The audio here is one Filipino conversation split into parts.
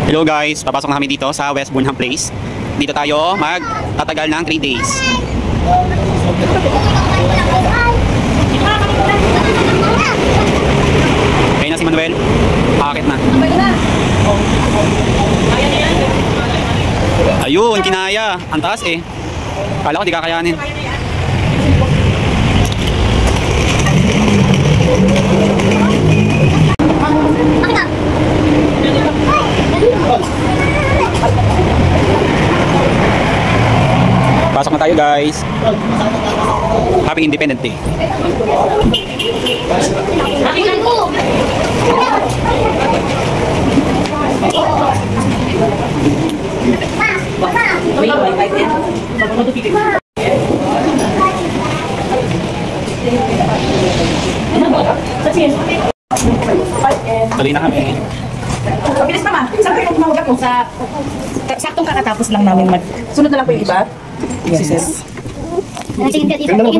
Hello guys, papasok na kami dito sa West Burnham Place. Dito tayo magtatagal ng 3 days. Kaya na si Manuel, pakakit na. Ayun, kinaya. Ang taas eh. Kala ko di kakayanin. Pasok na tayo guys. Happy Independence Day. Tuloy na kami. Mabilis mama, saan kayo tumawag ako sa saktong kakatapos lang namin sunod na lang po yung iba? Yes. Tingin ka dito. Huwag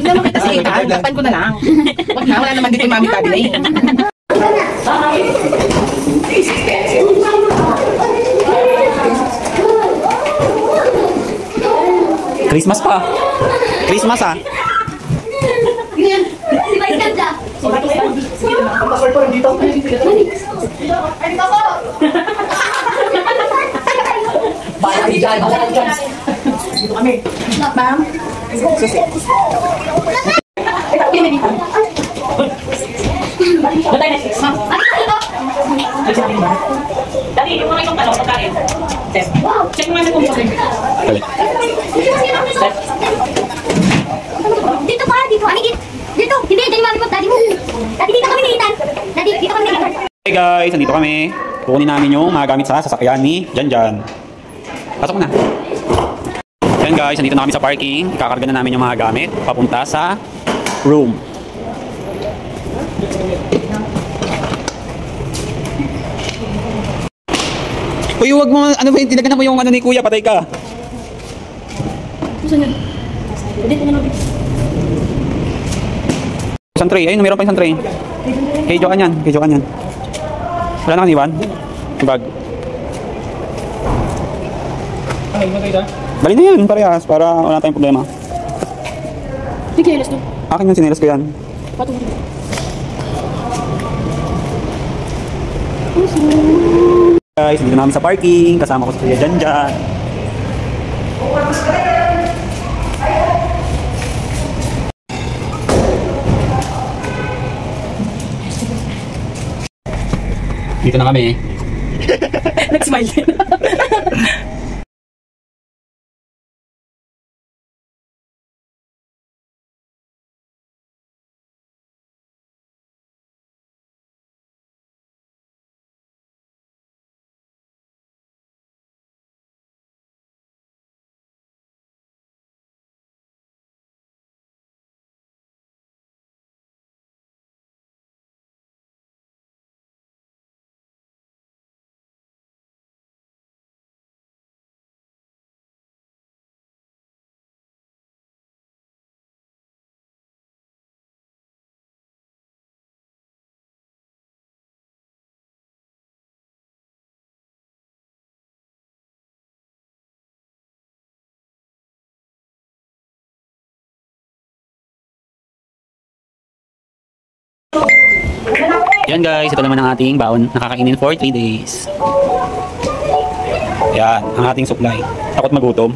naman kita sa ikan, tapan ko na lang. Huwag na, wala naman dito yung mami tabi na yun. Christmas pa. Christmas ah. Dito kami. Ma'am. Susi. Batay na sis. Ma'am. Dali, yung mga itong tanong, pagkain. Check mo nga sa computer. Dito pa, dito. Anigit. Dito. Hindi, dyan mami mo. Daddy mo. Daddy, dito kami nilitan. Daddy, dito kami nilitan. Hey guys, nandito kami. Kukunin namin yung mga gamit sa sasakyan ni Janjan. Pasok mo na. Yan guys, nandito na kami sa parking. Ikakarga na namin yung mga gamit papunta sa room. Uy, huwag mo, ano ba yung tinagan mo yung ano ni kuya, patay ka. Gusto nyo? Dito na namin. Isang tray, ayun, meron pa isang tray. Kay Jokan yan, kay Jokan yan. Wala na kaniwan? Yung bag. Bali na yan, parehas, para wala tayong problema. Hindi kayo alas doon. Akin yung sinelas ko yan. Patungin. Guys, dito namin sa parking, kasama ko sa Kuya Janjan. Dito na kami. Nag-smile din. Yan guys, ito naman ang ating baon nakakainin for 3 days. Yan, ang ating supply. Takot magutom.